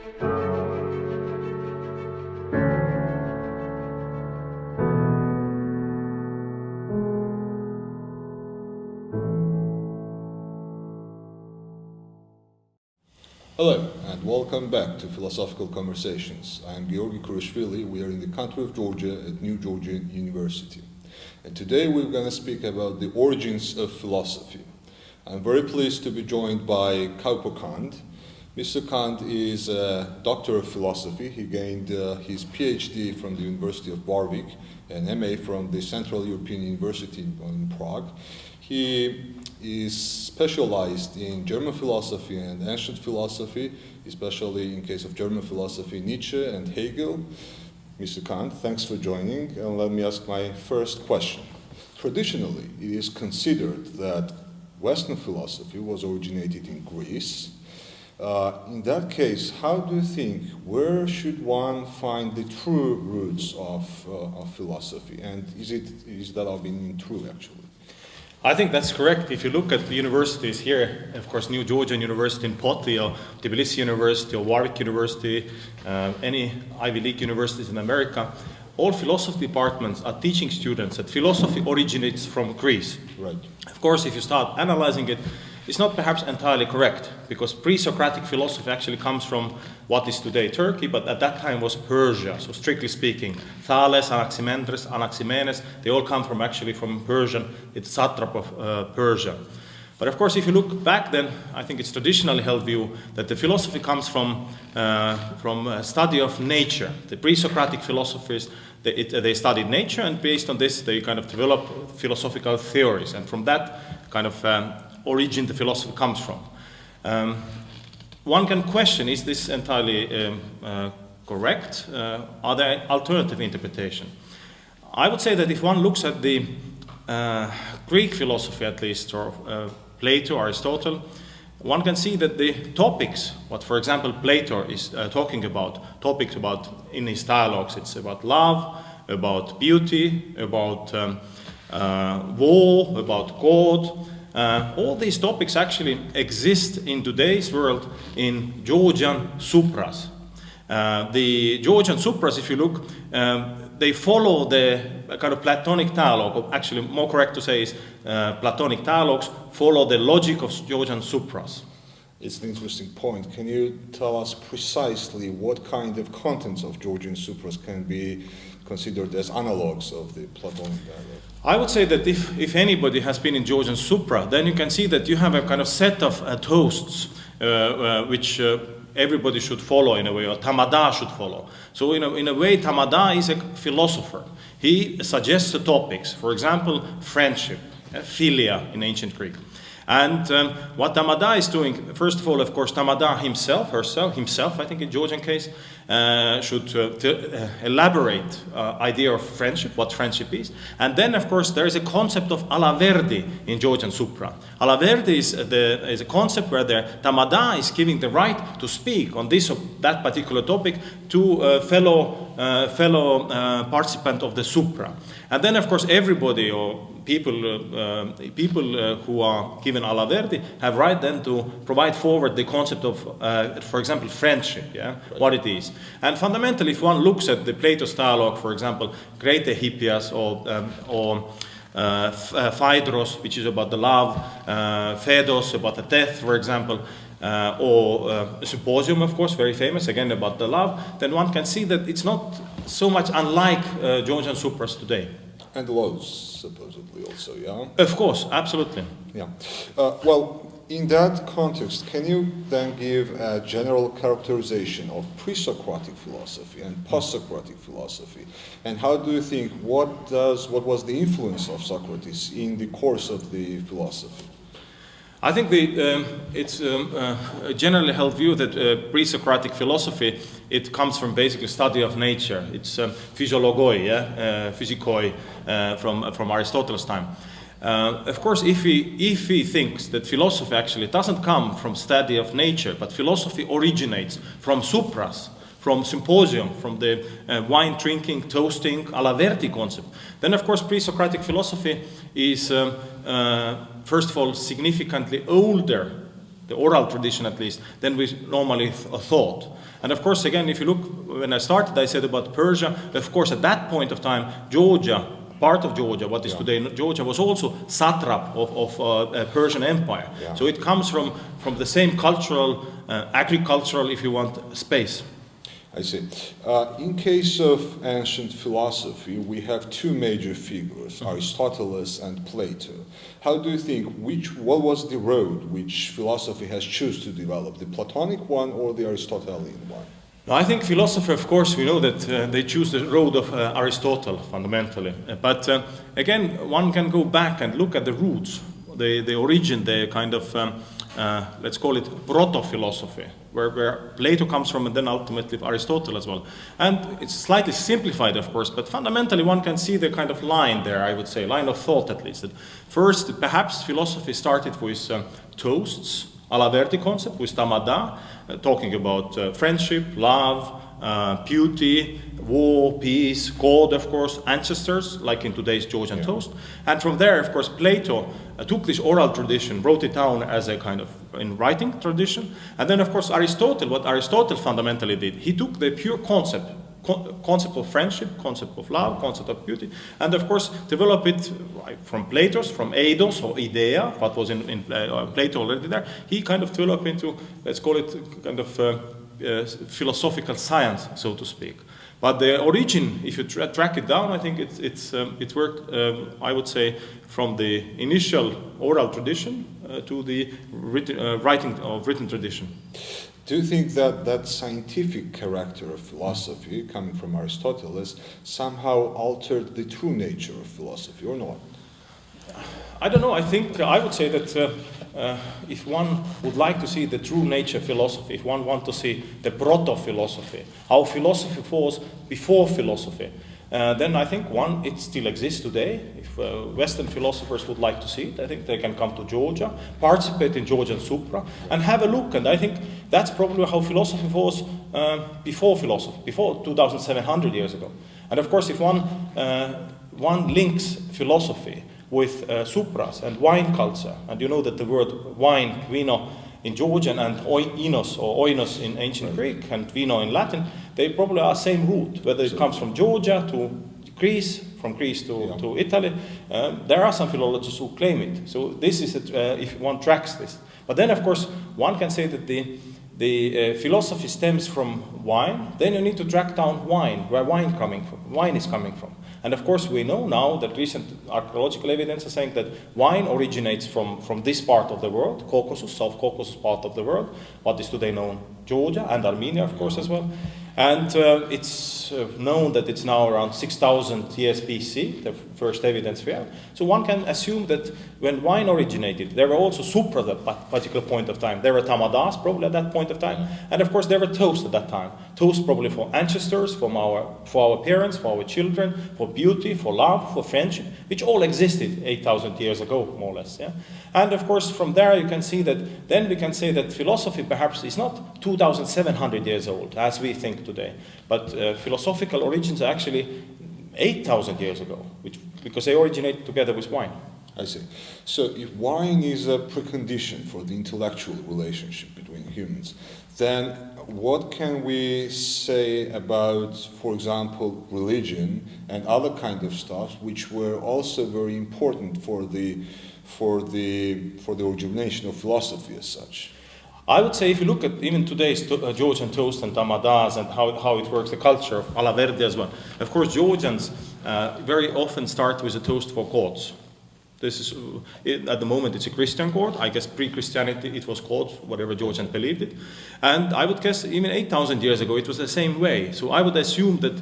Hello, and welcome back to Philosophical Conversations. I am Giorgi Khuroshvili. We are in the country of Georgia at New Georgia University. And today we're going to speak about the origins of philosophy. I'm very pleased to be joined by Kaupo Kand. Mr. Kand is a doctor of philosophy. He gained his PhD from the University of Warwick and MA from the Central European University in Prague. He is specialized in German philosophy and ancient philosophy, especially in case of German philosophy, Nietzsche and Hegel. Mr. Kant, thanks for joining, and let me ask my first question. Traditionally, it is considered that Western philosophy was originated in Greece. In that case, how do you think, where should one find the true roots of philosophy? And is that all been true, actually? I think that's correct. If you look at the universities here, of course, New Georgia University in Poti, or Tbilisi University, or Warwick University, any Ivy League universities in America, all philosophy departments are teaching students that philosophy originates from Greece. Right. Of course, if you start analyzing it, it's not perhaps entirely correct, because pre-Socratic philosophy actually comes from what is today Turkey, but at that time was Persia. So strictly speaking, Thales, Anaximandros, Anaximenes, they all come from Persian. It's satrap of Persia. But of course, if you look back then, I think it's traditionally held view that the philosophy comes from a study of nature. The pre-Socratic philosophers, they studied nature, and based on this, they kind of developed philosophical theories. And from that kind of origin the philosophy comes from. One can question, is this entirely correct? Are there alternative interpretations? I would say that if one looks at the Greek philosophy at least, or Plato, Aristotle, one can see that the topics, what for example Plato is talking about, topics about in his dialogues, it's about love, about beauty, about war, about God. All these topics actually exist in today's world in Georgian sutras. The Georgian sutras, if you look, they follow the kind of Platonic dialogue, or actually more correct to say is Platonic dialogues follow the logic of Georgian sutras. It's an interesting point. Can you tell us precisely what kind of contents of Georgian sutras can be considered as analogues of the Platonic dialogue? I would say that if anybody has been in Georgian Supra, then you can see that you have a kind of set of toasts which everybody should follow in a way, or Tamada should follow. So in a way, Tamada is a philosopher. He suggests the topics, for example, friendship, philia in ancient Greek. And what Tamada is doing, first of all, of course, Tamada himself, I think in Georgian case, should elaborate idea of friendship, what friendship is. And then, of course, there is a concept of alaverdi in Georgian Supra. Alaverdi is a concept where the Tamada is giving the right to speak on this or that particular topic to a fellow participant of the Supra. And then, of course, everybody or people who are given alaverdi have right then to provide forward the concept of, for example, friendship, yeah, right. What it is. And fundamentally, if one looks at the Plato's dialogue, for example, Grete Hippias or Phaedros, which is about the love, Phaedos, about the death, for example, or Symposium, of course, very famous, again about the love, then one can see that it's not so much unlike Georgian Supras today. And laws, supposedly, also, yeah? Of course, absolutely. Yeah. Well, in that context, can you then give a general characterization of pre-Socratic philosophy and post-Socratic philosophy? And how do you think, what was the influence of Socrates in the course of the philosophy? I think it's a generally held view that pre-Socratic philosophy, it comes from basically study of nature. It's physiologoi, physikoi, from Aristotle's time. Of course, if he thinks that philosophy actually doesn't come from study of nature, but philosophy originates from supras, from symposium, from the wine drinking, toasting, alaverti concept, then of course pre-Socratic philosophy is first of all significantly older the oral tradition at least, than we normally thought. And of course, again, if you look, when I started, I said about Persia, of course, at that point of time, Georgia, part of Georgia, what is today Georgia, was also satrap of Persian Empire. Yeah. So it comes from the same cultural, agricultural, if you want, space. I see. In case of ancient philosophy, we have two major figures, Aristotle and Plato. How do you think, what was the road which philosophy has chosen to develop, the Platonic one or the Aristotelian one? I think philosophy, of course, we know that they choose the road of Aristotle, fundamentally. But again, one can go back and look at the roots, the origin, the kind of, let's call it proto-philosophy, where Plato comes from and then ultimately Aristotle as well. And it's slightly simplified, of course, but fundamentally one can see the kind of line there, I would say, line of thought at least. That first, perhaps philosophy started with toasts, Alaverdi concept, with tamada, talking about friendship, love, beauty, war, peace, God, of course, ancestors, like in today's Georgian toast. And from there, of course, Plato took this oral tradition, wrote it down as a kind of in writing tradition. And then, of course, Aristotle, what Aristotle fundamentally did, he took the pure concept of friendship, concept of love, concept of beauty, and of course develop it from Plato's, from eidos or idea, what was in Plato already there. He kind of developed into, let's call it kind of philosophical science, so to speak. But the origin, if you track it down, I think it worked, I would say, from the initial oral tradition to the written tradition. Do you think that scientific character of philosophy, coming from Aristotle, somehow altered the true nature of philosophy, or not? I don't know. I would say that if one would like to see the true nature of philosophy, if one wants to see the proto-philosophy, how philosophy was before philosophy, then I think it still exists today. If Western philosophers would like to see it, I think they can come to Georgia, participate in Georgian Supra, and have a look. And I think that's probably how philosophy was before 2,700 years ago. And of course, if one links philosophy with supras and wine culture, and you know that the word wine, vino, in Georgian and oinos in ancient Greek and vino in Latin, they probably are same root, whether it comes from Georgia to Greece, from Greece to Italy. There are some philologists who claim it. So this is, if one tracks this. But then, of course, one can say that the philosophy stems from wine. Then you need to track down wine, where wine is coming from. And of course, we know now that recent archaeological evidence is saying that wine originates from this part of the world, Caucasus, South Caucasus part of the world, what is today known Georgia and Armenia, of course, as well. And it's known that it's now around 6,000 years BC, the first evidence we have. So one can assume that when wine originated, there were also supras at that particular point of time. There were tamadas probably at that point of time. And of course, there were toasts at that time. Toasts probably for ancestors, for our parents, for our children, for beauty, for love, for friendship, which all existed 8,000 years ago, more or less. Yeah? And of course, from there you can see that, then we can say that philosophy perhaps is not 2,700 years old, as we think today, but philosophical origins are actually 8,000 years ago, because they originate together with wine. I see. So if wine is a precondition for the intellectual relationship between humans, then what can we say about, for example, religion and other kind of stuff, which were also very important for the origination of philosophy as such? I would say if you look at even today's Georgian toast and tamadas and how it works, the culture of Alaverdi as well. Of course, Georgians very often start with a toast for gods. This is, at the moment, it's a Christian god. I guess pre-Christianity it was gods, whatever Georgians believed it. And I would guess even 8,000 years ago it was the same way. So I would assume that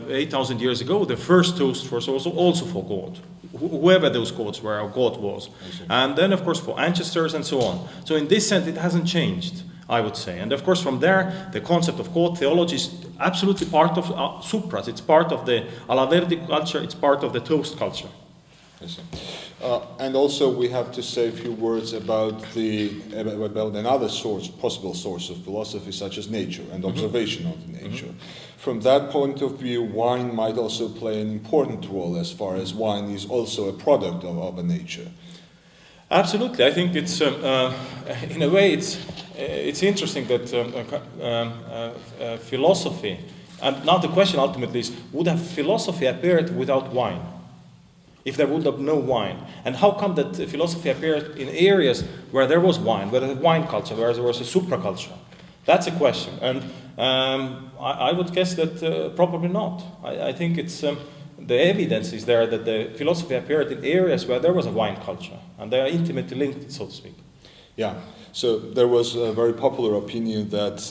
8,000 years ago the first toast was also for God. Whoever those gods were, or God was. And then, of course, for ancestors and so on. So in this sense, it hasn't changed, I would say. And of course, from there, the concept of God theology is absolutely part of supras. It's part of the Alaverdi culture. It's part of the toast culture. I see. And also we have to say a few words about another possible source of philosophy, such as nature and observation of nature. From that point of view, wine might also play an important role, as far as wine is also a product of a nature. Absolutely, I think it's in a way it's interesting that philosophy, and now the question ultimately is, would have philosophy appeared without wine? If there would have no wine, and how come that philosophy appeared in areas where there was wine, where there was wine culture, where there was a supraculture? That's a question, and I would guess that probably not. I think it's. The evidence is there that the philosophy appeared in areas where there was a wine culture, and they are intimately linked, so to speak. Yeah, so there was a very popular opinion that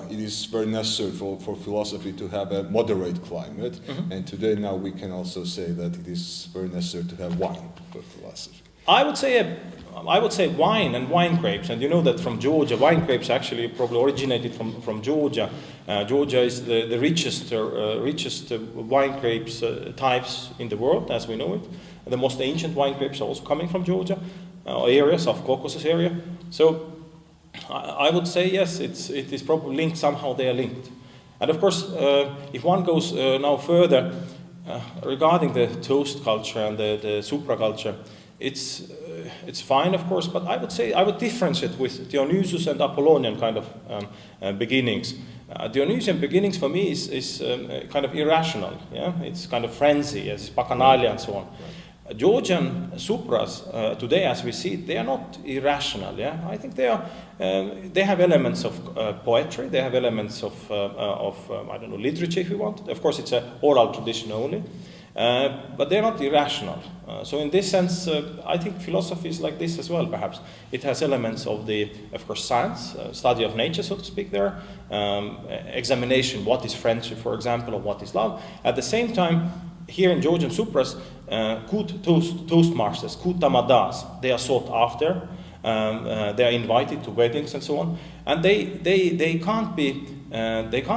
it is very necessary for philosophy to have a moderate climate, and today now we can also say that it is very necessary to have wine for philosophy. I would say wine and wine grapes, and you know that from Georgia, wine grapes actually probably originated from Georgia. Georgia is the richest wine grapes types in the world, as we know it. The most ancient wine grapes are also coming from Georgia, areas of Caucasus area. So I would say yes, it is probably linked, somehow they are linked. And of course, if one goes now further regarding the toast culture and the supraculture, it's fine, of course, but I would say I would differentiate with Dionysius and Apollonian kind of beginnings. Dionysian beginnings for me is kind of irrational. Yeah, it's kind of frenzy, it's bacchanalia and so on. Right. Georgian supras today, as we see, they are not irrational. Yeah, I think they are. They have elements of poetry. They have elements of I don't know, literature, if you want. Of course, it's an oral tradition only. But they're not irrational. So in this sense, I think philosophy is like this as well, perhaps. It has elements of of course, science, study of nature, so to speak, there, examination, what is friendship, for example, or what is love. At the same time, here in Georgian supras, good toastmasters, good tamadas, they are sought after, they are invited to weddings and so on, and they can't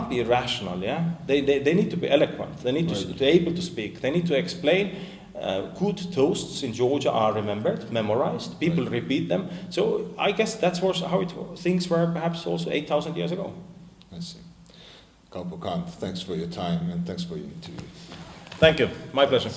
be irrational, yeah? They need to be eloquent. They need to be able to speak. They need to explain. Good toasts in Georgia are remembered, memorized. People repeat them. So I guess that's how things were perhaps also 8,000 years ago. I see. Kaupo Kand, thanks for your time and thanks for your interview. Thank you. My pleasure.